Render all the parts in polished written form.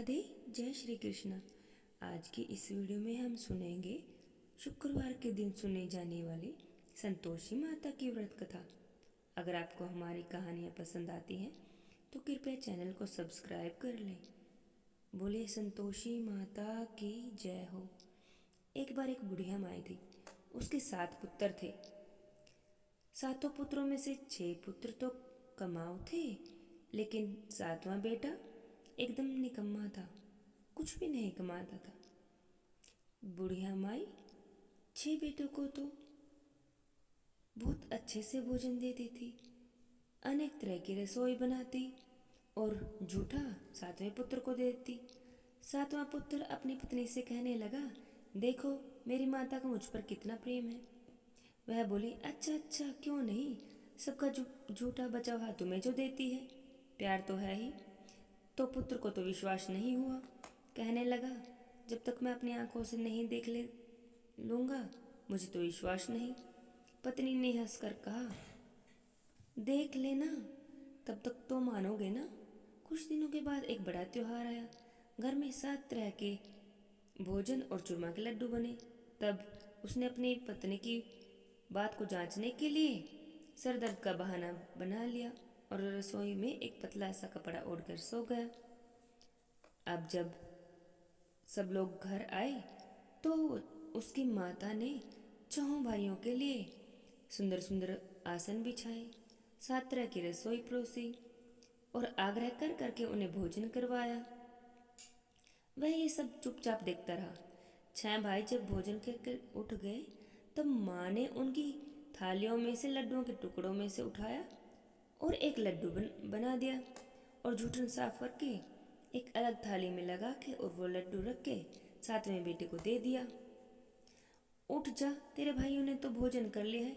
राधे। जय श्री कृष्ण। आज की इस वीडियो में हम सुनेंगे शुक्रवार के दिन सुनी जाने वाली संतोषी माता की व्रत कथा। अगर आपको हमारी कहानियाँ पसंद आती हैं तो कृपया चैनल को सब्सक्राइब कर लें। बोले संतोषी माता की जय हो। एक बार एक बुढ़िया माई थी। उसके 7 पुत्र थे। 7 पुत्रों में से 6 पुत्र तो कमाऊ थे, लेकिन 7वां बेटा एकदम निकम्मा था, कुछ भी नहीं कमाता था। बुढ़िया माई 6 बेटों को तो बहुत अच्छे से भोजन देती थी, अनेक तरह की रसोई बनाती और जूठा 7वें पुत्र को देती। 7वां पुत्र अपनी पत्नी से कहने लगा, देखो मेरी माता का मुझ पर कितना प्रेम है। वह बोली, अच्छा अच्छा, क्यों नहीं, सबका झूठा बचा हुआ तुम्हें जो देती है, प्यार तो है ही। तो पुत्र को तो विश्वास नहीं हुआ, कहने लगा, जब तक मैं अपनी आंखों से नहीं देख लूँगा मुझे तो विश्वास नहीं। पत्नी ने हंसकर कहा, देख लेना, तब तक तो मानोगे ना। कुछ दिनों के बाद एक बड़ा त्योहार आया। घर में 7 तरह के भोजन और चूरमा के लड्डू बने। तब उसने अपनी पत्नी की बात को जांचने के लिए सर दर्द का बहाना बना लिया और रसोई में एक पतला सा कपड़ा ओढ़कर सो गया। अब जब सब लोग घर आए तो उसकी माता ने चौहों भाइयों के लिए सुंदर सुंदर आसन बिछाए, 7 तरह की रसोई परोसी और आग्रह कर करके उन्हें भोजन करवाया। वह ये सब चुपचाप देखता रहा। 6 भाई जब भोजन कर उठ गए तब माँ ने उनकी थालियों में से लड्डुओं के टुकड़ों में से उठाया और एक लड्डू बना दिया और जूठन साफ करके एक अलग थाली में लगा के और वो लड्डू रख के 7वें बेटे को दे दिया। उठ जा, तेरे भाइयों ने तो भोजन कर लिया है,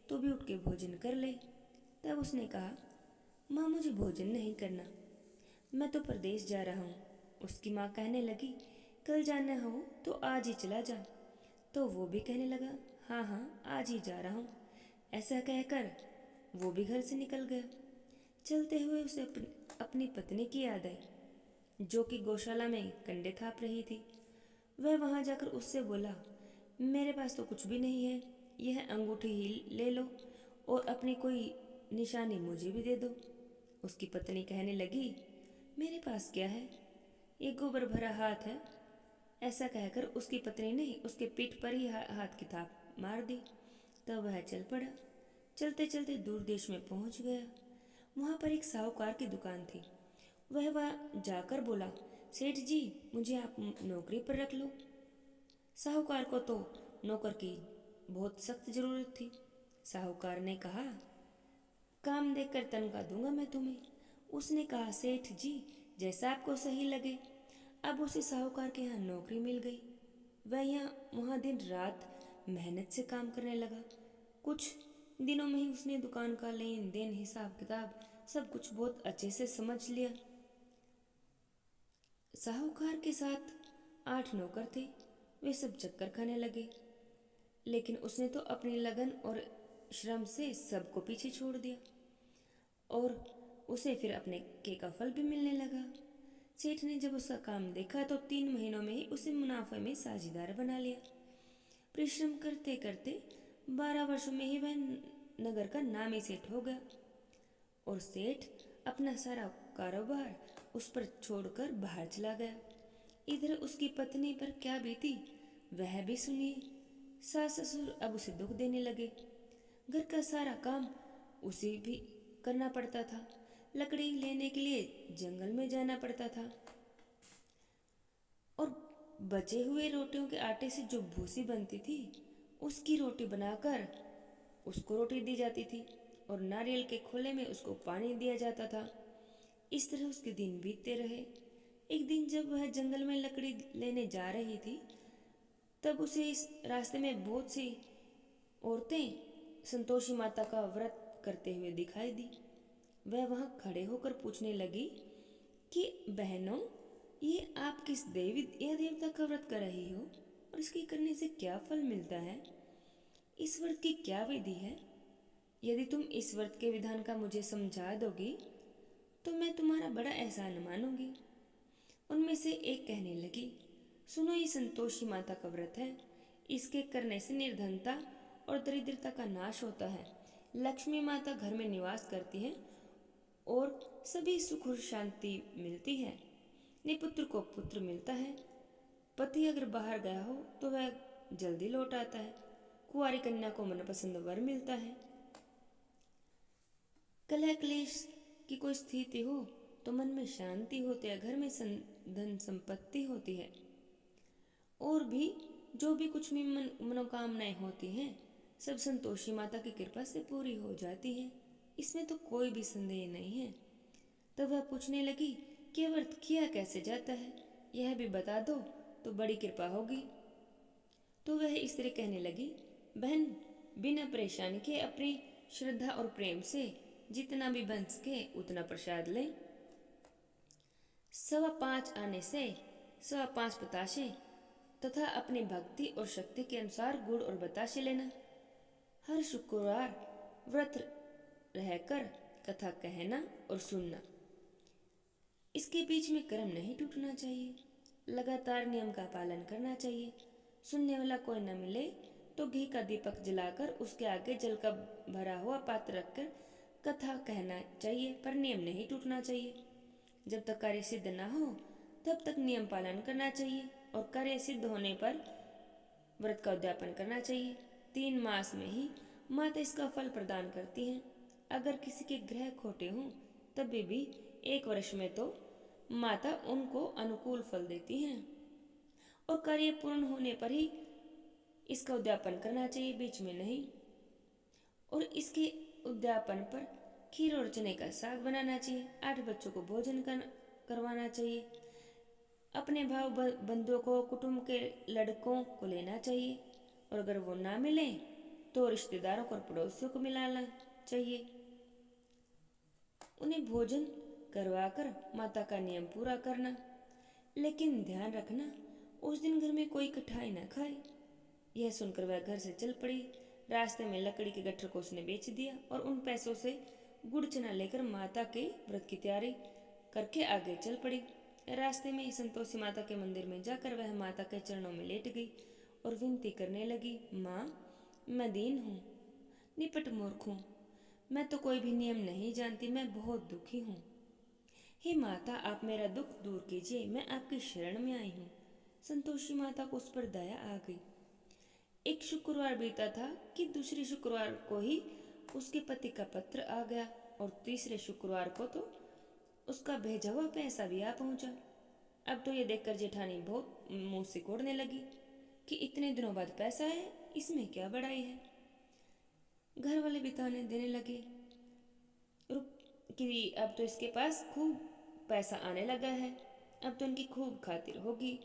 तो भी उठ के भोजन कर ले। तब उसने कहा, माँ मुझे भोजन नहीं करना, मैं तो परदेश जा रहा हूँ। उसकी माँ कहने लगी, कल जाना हो तो आज ही चला जा। तो वो भी कहने लगा, हाँ हाँ आज ही जा रहा हूँ। ऐसा कहकर वो भी घर से निकल गया। चलते हुए उसे अपनी पत्नी की याद आई, जो कि गौशाला में कंडे थाप रही थी। वह वहां जाकर उससे बोला, मेरे पास तो कुछ भी नहीं है, यह अंगूठी ही ले लो और अपनी कोई निशानी मुझे भी दे दो। उसकी पत्नी कहने लगी, मेरे पास क्या है, ये गोबर भरा हाथ है। ऐसा कहकर उसकी पत्नी ने उसके पीठ पर ही हाथ की थाप मार दी। तब वह चल पड़ा। चलते चलते दूर देश में पहुंच गया। वहां पर एक साहूकार की दुकान थी। वह वहां जाकर बोला, सेठ जी मुझे आप नौकरी पर रख लो। साहूकार को तो नौकर की बहुत सख्त जरूरत थी। साहूकार ने कहा, काम देखकर तनख्वाह दूंगा मैं तुम्हें। उसने कहा, सेठ जी जैसा आपको सही लगे। अब उसे साहूकार के यहाँ नौकरी मिल गई। वह वहाँ दिन रात मेहनत से काम करने लगा। कुछ दिनों में ही उसने दुकान का लेन देन हिसाब किताब सब कुछ बहुत अच्छे से समझ लिया। साहूकार के साथ 8 नौकर थे। वे सब चक्कर खाने लगे, लेकिन उसने तो अपनी लगन और श्रम से सबको पीछे छोड़ दिया और उसे फिर अपने के का फल भी मिलने लगा। सेठ ने जब उसका काम देखा तो 3 महीनों में ही उसे मुनाफे में साझेदार बना लिया। परिश्रम करते करते 12 वर्षों में ही वह नगर का नामी सेठ हो गया और सेठ अपना सारा कारोबार उस पर छोड़कर बाहर चला गया। इधर उसकी पत्नी पर क्या बीती वह भी सुनिए। सास ससुर अब उसे दुख देने लगे। घर का सारा काम उसे भी करना पड़ता था। लकड़ी लेने के लिए जंगल में जाना पड़ता था और बचे हुए रोटियों के आटे से जो भूसी बनती थी उसकी रोटी बनाकर उसको रोटी दी जाती थी और नारियल के खोले में उसको पानी दिया जाता था। इस तरह उसके दिन बीतते रहे। एक दिन जब वह जंगल में लकड़ी लेने जा रही थी तब उसे इस रास्ते में बहुत सी औरतें संतोषी माता का व्रत करते हुए दिखाई दी। वह वहां खड़े होकर पूछने लगी कि बहनों, ये आप किस देवी या देवता का व्रत कर रही हो और इसके करने से क्या फल मिलता है? इस व्रत की क्या विधि है? यदि तुम इस व्रत के विधान का मुझे समझा दोगी तो मैं तुम्हारा बड़ा एहसान मानूंगी। उनमें से एक कहने लगी, सुनो, ये संतोषी माता का व्रत है। इसके करने से निर्धनता और दरिद्रता का नाश होता है। लक्ष्मी माता घर में निवास करती है और सभी सुख और शांति मिलती है। निपुत्र को पुत्र मिलता है। पति अगर बाहर गया हो तो वह जल्दी लौट आता है। कुंवारी कन्या को मनपसंद वर मिलता है। कलह क्लेश की कोई स्थिति हो तो मन में शांति होती है, घर में धन संपत्ति होती है। और भी जो भी कुछ भी मनोकामनाएं होती हैं सब संतोषी माता की कृपा से पूरी हो जाती हैं। इसमें तो कोई भी संदेह नहीं है। तब वह पूछने लगी कि व्रत किया कैसे जाता है, यह भी बता दो तो बड़ी कृपा होगी। तो वह इस तरह कहने लगी, बहन, बिना परेशानी के अपनी श्रद्धा और प्रेम से जितना भी बन सके उतना प्रसाद लें। 5:15 आने से 5:15 बताशे तथा अपनी भक्ति और शक्ति के अनुसार गुड़ और बताशे लेना। हर शुक्रवार व्रत रहकर कथा कहना और सुनना। इसके बीच में कर्म नहीं टूटना चाहिए। लगातार नियम का पालन करना चाहिए। सुनने वाला कोई न मिले तो घी का दीपक जलाकर उसके आगे जल का भरा हुआ पात्र रखकर कथा कहना चाहिए, पर नियम नहीं टूटना चाहिए। जब तक कार्य सिद्ध न हो तब तक नियम पालन करना चाहिए और कार्य सिद्ध होने पर व्रत का उद्यापन करना चाहिए। 3 मास में ही माता इसका फल प्रदान करती हैं। अगर किसी के ग्रह खोटे हों तब भी 1 वर्ष में तो माता उनको अनुकूल फल देती हैं और कार्य पूर्ण होने पर ही इसका उद्यापन करना चाहिए, बीच में नहीं। और इसके उद्यापन पर खीर और चने का साग बनाना चाहिए। 8 बच्चों को भोजन करवाना चाहिए। अपने भाव बंधुओं को, कुटुंब के लड़कों को लेना चाहिए और अगर वो ना मिले तो रिश्तेदारों को और पड़ोसियों को मिलाना चाहिए। उन्हें भोजन करवाकर माता का नियम पूरा करना। लेकिन ध्यान रखना उस दिन घर में कोई कठिनाई न खाए। यह सुनकर वह घर से चल पड़ी। रास्ते में लकड़ी के गट्ठर को उसने बेच दिया और उन पैसों से गुड़ चना लेकर माता के व्रत की तैयारी करके आगे चल पड़ी। रास्ते में ही संतोषी माता के मंदिर में जाकर वह माता के चरणों में लेट गई और विनती करने लगी, माँ, मैं दीन हूँ, निपट मूर्ख हूँ। मैं तो कोई भी नियम नहीं जानती। मैं बहुत दुखी हूँ। हे माता, आप मेरा दुख दूर कीजिए। मैं आपकी शरण में आई हूँ। संतोषी माता को उस पर दया आ गई। एक शुक्रवार बीता था कि दूसरे शुक्रवार को ही उसके पति का पत्र आ गया और तीसरे शुक्रवार को तो उसका भेजा हुआ पैसा भी आ पहुंचा। अब तो ये देखकर जेठानी बहुत मुंह सिकोड़ने लगी कि इतने दिनों बाद पैसा है, इसमें क्या बड़ाई है। घर वाले बिताने देने लगे रुक कि अब तो इसके पास खूब पैसा आने लगा है, अब तो इनकी खूब खातिर होगी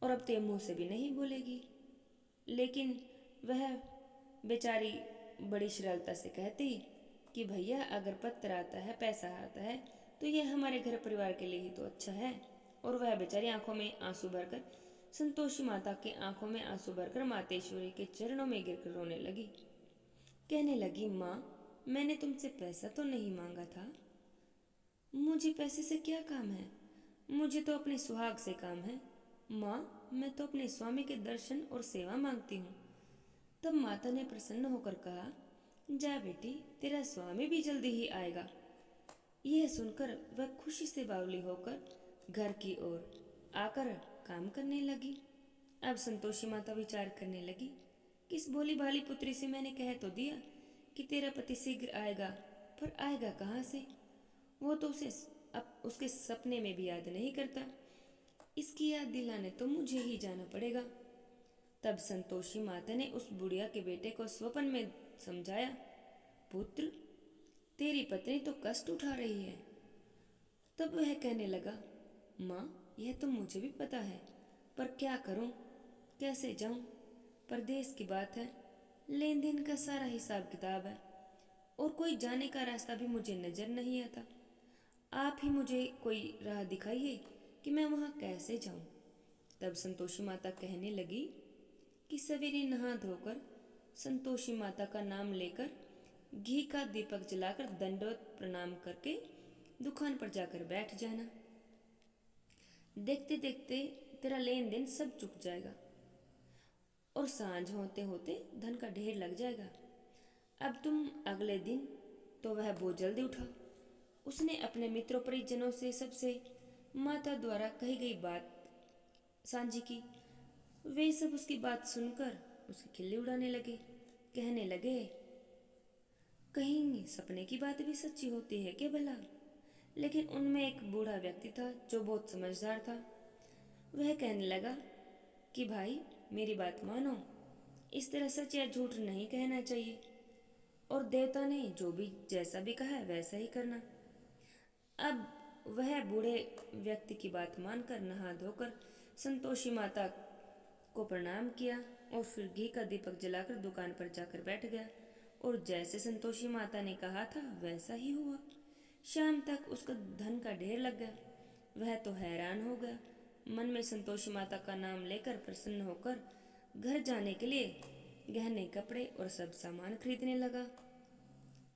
और अब तो ये मुंह से भी नहीं बोलेगी। लेकिन वह बेचारी बड़ी सरलता से कहती कि भैया, अगर पत्र आता है, पैसा आता है तो यह हमारे घर परिवार के लिए ही तो अच्छा है। और वह बेचारी आंखों में आंसू भरकर, संतोषी माता के आंखों में आंसू भरकर मातेश्वरी के चरणों में गिरकर रोने लगी। कहने लगी, माँ, मैंने तुमसे पैसा तो नहीं मांगा था। मुझे पैसे से क्या काम है? मुझे तो अपने सुहाग से काम है। माँ, मैं तो अपने स्वामी के दर्शन और सेवा मांगती हूँ। तब माता ने प्रसन्न होकर कहा, जा बेटी, तेरा स्वामी भी जल्दी ही आएगा। यह सुनकर वह खुशी से बावली होकर घर की ओर आकर काम करने लगी। अब संतोषी माता विचार करने लगी कि इस भोली भाली पुत्री से मैंने कह तो दिया कि तेरा पति शीघ्र आएगा, पर आएगा कहाँ से? वो तो उसे अब उसके सपने में भी याद नहीं करता। इसकी याद दिलाने तो मुझे ही जाना पड़ेगा। तब संतोषी माता ने उस बुढ़िया के बेटे को स्वप्न में समझाया, पुत्र, तेरी पत्नी तो कष्ट उठा रही है। तब वह कहने लगा, माँ, यह तो मुझे भी पता है, पर क्या करूँ, कैसे जाऊँ? परदेश की बात है, लेन देन का सारा हिसाब किताब है और कोई जाने का रास्ता भी मुझे नजर नहीं आता। आप ही मुझे कोई राह दिखाइए कि मैं वहाँ कैसे जाऊँ। तब संतोषी माता कहने लगी कि सवेरे नहा धोकर संतोषी माता का नाम लेकर घी का दीपक जलाकर दंडवत प्रणाम करके दुकान पर जाकर बैठ जाना। देखते देखते तेरा लेन देन सब चुक जाएगा और सांझ होते होते धन का ढेर लग जाएगा। अब तुम अगले दिन तो वह बहुत जल्दी उठा। उसने अपने मित्रों परिजनों से सबसे माता द्वारा कही गई बात साझी की। वे सब उसकी बात सुनकर उसकी खिल्ली उड़ाने लगे। कहने लगे, कहीं सपने की बात भी सच्ची होती है क्या भला? लेकिन उनमें एक बूढ़ा व्यक्ति था जो बहुत समझदार था। वह कहने लगा कि भाई मेरी बात मानो, इस तरह सच या झूठ नहीं कहना चाहिए और देवता ने जो भी जैसा भी कहा है वैसा ही करना। अब वह बूढ़े व्यक्ति की बात मानकर नहा धोकर संतोषी माता को प्रणाम किया और फिर घी का दीपक जलाकर दुकान पर जाकर बैठ गया और जैसे संतोषी माता ने कहा था वैसा ही हुआ। शाम तक उसका धन का ढेर लग गया। वह तो हैरान हो गया। मन में संतोषी माता का नाम लेकर प्रसन्न होकर घर जाने के लिए गहने कपड़े और सब सामान खरीदने लगा।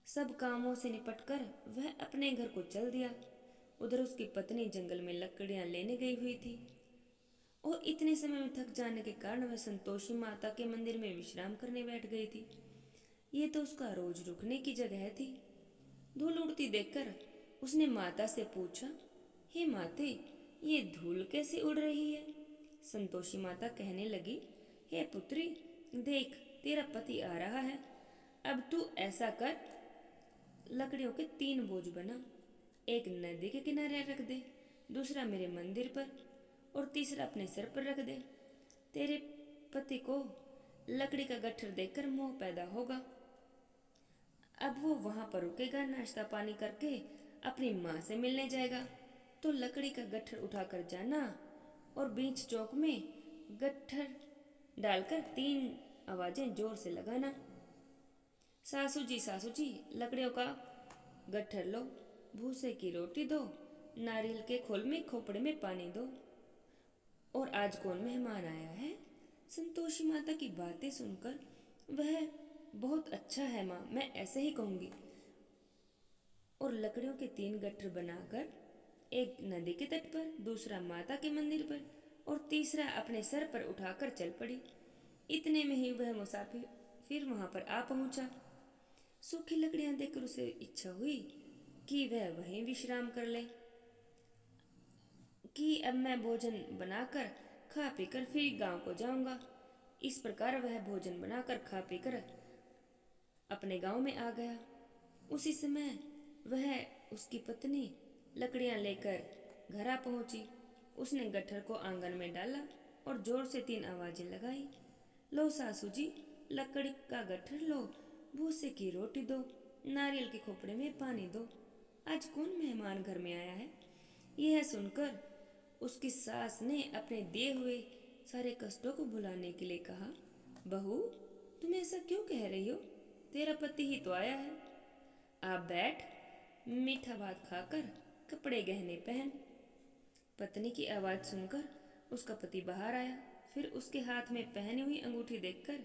सब कामों से निपटकर वह अपने घर को चल दिया। उधर उसकी पत्नी जंगल में लकड़ियां लेने गई हुई थी और इतने समय में थक जाने के कारण वह संतोषी माता के मंदिर में विश्राम करने बैठ गई थी। ये तो उसका रोज रुकने की जगह थी। धूल उड़ती देखकर उसने माता से पूछा, हे माते, ये धूल कैसे उड़ रही है? संतोषी माता कहने लगी, हे पुत्री, देख तेरा पति आ रहा है। अब तू ऐसा कर, लकड़ियों के 3 बोझ बना। एक नदी के किनारे रख दे, दूसरा मेरे मंदिर पर और तीसरा अपने सिर पर रख दे। तेरे पति को लकड़ी का गट्ठर देखकर मोह पैदा होगा। अब वो वहां पर रुकेगा, नाश्ता पानी करके अपनी माँ से मिलने जाएगा। तो लकड़ी का गट्ठर उठाकर जाना और बीच चौक में गट्ठर डालकर 3 आवाजें जोर से लगाना, सासू जी लकड़ियों का गट्ठर लो, भूसे की रोटी दो, नारियल के खोल में खोपड़े में पानी दो। और आज कौन मेहमान आया है? संतोषी माता की बातें सुनकर वह, बहुत अच्छा है माँ, मैं ऐसे ही कहूँगी। और लकड़ियों के 3 गट्ठर बनाकर एक नदी के तट पर, दूसरा माता के मंदिर पर और तीसरा अपने सर पर उठाकर चल पड़ी। इतने में ही वह मुसाफिर फिर वहां पर आ पहुंचा। सूखी लकड़ियां देखकर उसे इच्छा हुई कि वह वहीं विश्राम कर ले, कि अब मैं भोजन बनाकर खा पीकर फिर गांव को जाऊंगा। इस प्रकार वह भोजन बनाकर खा पीकर अपने गांव में आ गया। उसी समय वह, उसकी पत्नी लकड़ियां लेकर घर आ पहुंची। उसने गट्ठर को आंगन में डाला और जोर से 3 आवाजें लगाई, लो सासू जी, लकड़ी का गट्ठर लो, भूसे की रोटी दो, नारियल के खोपड़े में पानी दो। आज कौन मेहमान घर में आया है? यह सुनकर उसकी सास ने अपने दिए हुए सारे कष्टों को भुलाने के लिए कहा, बहू तुम ऐसा क्यों कह रही हो? तेरा पति ही तो आया है। आप बैठ, मीठा भात खाकर कपड़े गहने पहन। पत्नी की आवाज सुनकर उसका पति बाहर आया। फिर उसके हाथ में पहनी हुई अंगूठी देखकर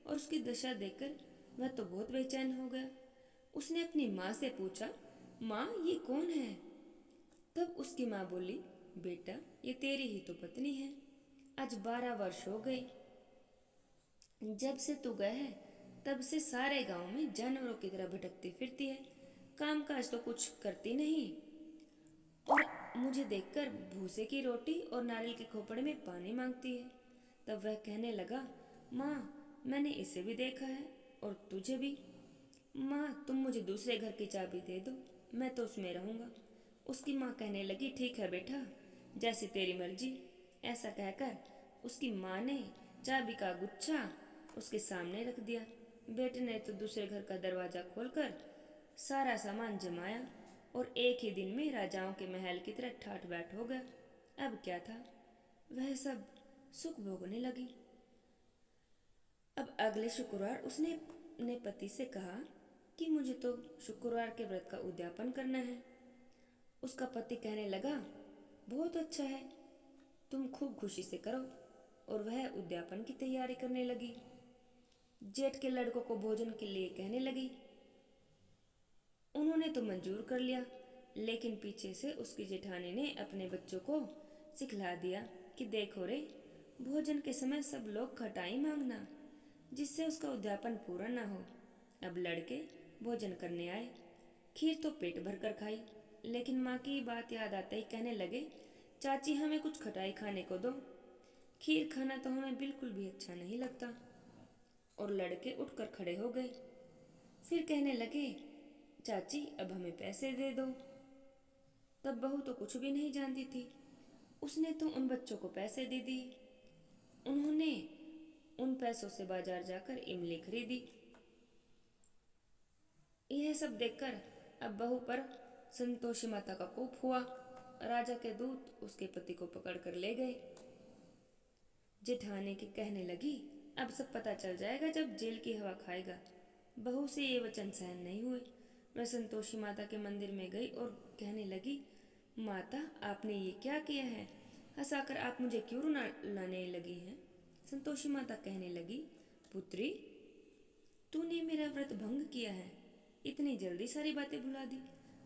और उसकी दशा देखकर वह तो बहुत बेचैन हो गया। उसने अपनी माँ से पूछा, माँ ये कौन है? तब उसकी माँ बोली, बेटा ये तेरी ही तो पत्नी है। आज 12 वर्ष हो गए जब से तू गया है, तब से सारे गांव में जानवरों की तरह भटकती फिरती है, काम काज तो कुछ करती नहीं और मुझे देखकर भूसे की रोटी और नारियल के खोपड़े में पानी मांगती है। तब वह कहने लगा, माँ मैंने इसे भी देखा है और तुझे भी। माँ तुम मुझे दूसरे घर की चाबी दे दो, मैं तो उसमें रहूँगा। उसकी माँ कहने लगी, ठीक है बेटा, जैसी तेरी मर्जी। ऐसा कहकर उसकी माँ ने चाबी का गुच्छा उसके सामने रख दिया। बेटे ने तो दूसरे घर का दरवाजा खोलकर सारा सामान जमाया और एक ही दिन में राजाओं के महल की तरह ठाठ बाट हो गया। अब क्या था, वह सब सुख भोगने लगी। अब अगले शुक्रवार उसने अपने पति से कहा कि मुझे तो शुक्रवार के व्रत का उद्यापन करना है। उसका पति कहने लगा, बहुत अच्छा है, तुम खूब खुशी से करो। और वह उद्यापन की तैयारी करने लगी। जेठ के लड़कों को भोजन के लिए कहने लगी। उन्होंने तो मंजूर कर लिया, लेकिन पीछे से उसकी जेठानी ने अपने बच्चों को सिखला दिया कि देखो रे, भोजन के समय सब लोग खटाई मांगना, जिससे उसका उद्यापन पूरा ना हो। अब लड़के भोजन करने आए। खीर तो पेट भर कर खाई, लेकिन माँ की बात याद आते ही कहने लगे, चाची हमें कुछ खटाई खाने को दो, खीर खाना तो हमें बिल्कुल भी अच्छा नहीं लगता। और लड़के उठकर खड़े हो गए। फिर कहने लगे, चाची अब हमें पैसे दे दो। तब बहू तो कुछ भी नहीं जानती थी, उसने तो उन बच्चों को पैसे दे दिए। उन्होंने उन पैसों से बाजार जाकर इमली खरीदी। यह सब देखकर अब बहू पर संतोषी माता का कोप हुआ। राजा के दूत उसके पति को पकड़कर ले गए। जेठानी के कहने लगी, अब सब पता चल जाएगा जब जेल की हवा खाएगा। बहू से ये वचन सहन नहीं हुए। वह संतोषी माता के मंदिर में गई और कहने लगी, माता आपने ये क्या किया है? हंसाकर आप मुझे क्यों रुलाने लगी हैं? संतोषी माता कहने लगी, पुत्री तूने मेरा व्रत भंग किया है, इतनी जल्दी सारी बातें भुला दी।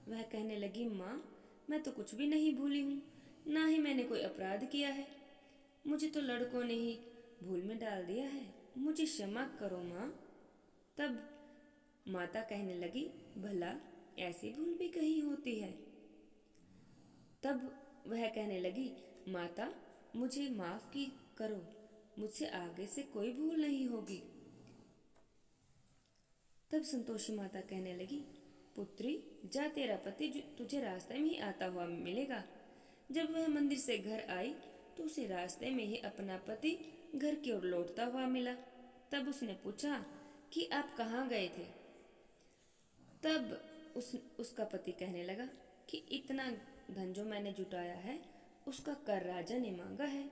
वह कहने लगी, माँ मैं तो कुछ भी नहीं भूली हूँ, ना ही मैंने कोई अपराध किया है, मुझे तो लड़कों ने ही भूल में डाल दिया है, मुझे क्षमा करो माँ। तब माता कहने लगी, भला ऐसी भूल भी कहीं होती है? तब वह कहने लगी, माता मुझे माफ की करो, मुझसे आगे से कोई भूल नहीं होगी। तब संतोषी माता कहने लगी, पुत्री जा, तेरा पति तुझे रास्ते में ही आता हुआ मिलेगा। जब वह मंदिर से घर आई तो उसे रास्ते में ही अपना पति घर की ओर लौटता हुआ मिला। तब उसने पूछा कि आप कहाँ गए थे? तब उसका पति कहने लगा कि इतना धन जो मैंने जुटाया है उसका कर राजा ने मांगा है,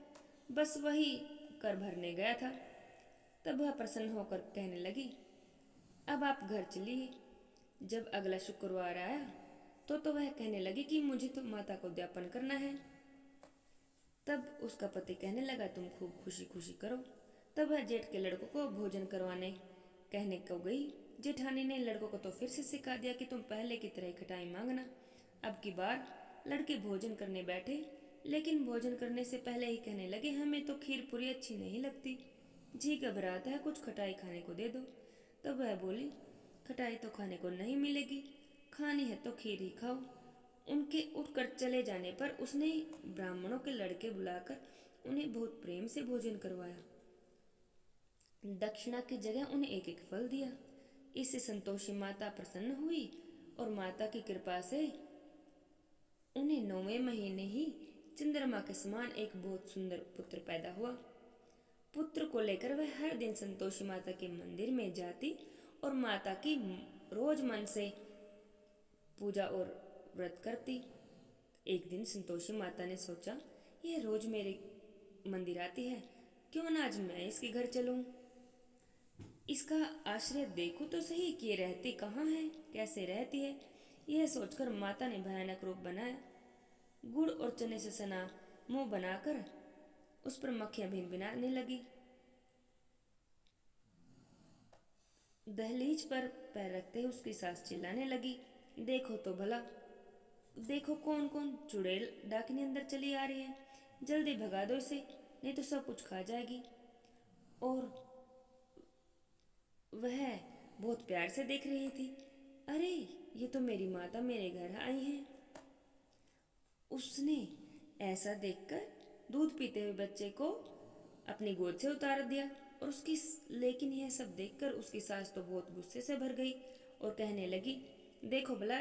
बस वही कर भरने गया था। तब वह प्रसन्न होकर कहने लगी, अब आप घर चलिए। जब अगला शुक्रवार आया तो वह कहने लगी कि मुझे तो माता को उद्यापन करना है। तब उसका पति कहने लगा, तुम खूब खुशी खुशी करो। तब वह जेठ के लड़कों को भोजन करवाने कहने को गई। जेठानी ने लड़कों को तो फिर से सिखा दिया कि तुम पहले की तरह खटाई मांगना। अब की बार लड़के भोजन करने बैठे, लेकिन भोजन करने से पहले ही कहने लगे, हमें तो खीर पूरी अच्छी नहीं लगती, जी घबराता है, कुछ खटाई खाने को दे दो। तब वह बोली, खटाई तो खाने को नहीं मिलेगी, खानी है तो खीर ही खाओ। उनके उठकर चले जाने पर उसने ब्राह्मणों के लड़के बुलाकर उन्हें बहुत प्रेम से भोजन करवाया। दक्षिणा की जगह उन्हें एक एक फल दिया। इससे संतोषी माता प्रसन्न हुई और माता की कृपा से उन्हें 9वें महीने ही चंद्रमा के समान एक बहुत सुंदर पुत्र पैदा हुआ। पुत्र को लेकर वह हर दिन संतोषी माता के मंदिर में जाती और माता की रोज मन से पूजा और व्रत करती। एक दिन संतोषी माता ने सोचा, यह रोज मेरे मंदिर आती है, क्यों ना आज मैं इसके घर चलूं। इसका आश्रय देखूं तो सही कि ये रहती कहाँ है, कैसे रहती है। यह सोचकर माता ने भयानक रूप बनाया। गुड़ और चने से सना मुंह बनाकर उस पर मक्खियां भिनभिनाने लगी। दहलीज पर पैर रखते ही उसकी सास चिल्लाने लगी, देखो तो भला, देखो कौन कौन चुड़ैल डाकनी अंदर चली आ रही है, जल्दी भगा दो इसे, नहीं तो सब कुछ खा जाएगी। और वह बहुत प्यार से देख रही थी, अरे ये तो मेरी माता मेरे घर आई हैं। उसने ऐसा देखकर दूध पीते हुए बच्चे को अपनी गोद से उतार दिया और लेकिन यह सब देखकर उसकी सास तो बहुत गुस्से से भर गई और कहने लगी, देखो भला,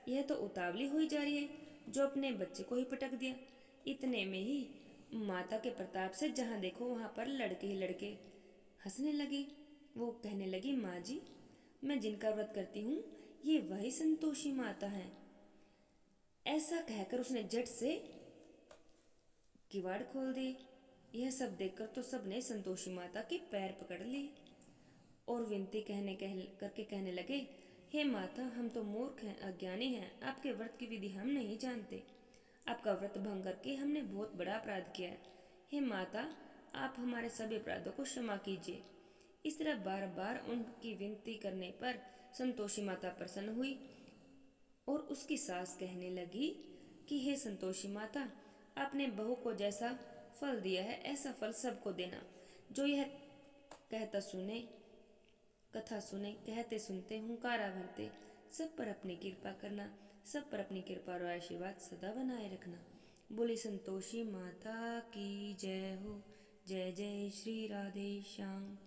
यह तो उतावली हुई जा रही है जो अपने बच्चे को ही पटक दिया। इतने में ही माता के प्रताप से जहाँ देखो वहाँ पर लड़के ही लड़के हंसने लगे। वो कहने लगी, माँ जी, मैं जिनका व्रत करती हूँ ये वही संतोषी माता है। ऐसा कहकर उसने झट से किवाड़ खोल दिए। यह सब देखकर तो सबने संतोषी माता के पैर पकड़ लिए और विनती करके कहने लगे, हे माता, हम तो मूर्ख हैं, अज्ञानी हैं, आपके व्रत की विधि हम नहीं जानते, आपका व्रत भंग करके हमने बहुत बड़ा अपराध किया है। हे माता, आप हमारे सभी अपराधों को क्षमा कीजिए। इस तरह बार बार उनकी विनती करने पर संतोषी माता प्रसन्न हुई और उसकी सास कहने लगी कि हे संतोषी माता, आपने बहू को जैसा फल दिया है ऐसा फल सबको देना। जो यह कहता सुने, कथा सुने, कहते सुनते हुंकारा भरते, सब पर अपनी कृपा करना, सब पर अपनी कृपा और आशीर्वाद सदा बनाए रखना। बोली संतोषी माता की जय हो। जय जय श्री राधे श्याम।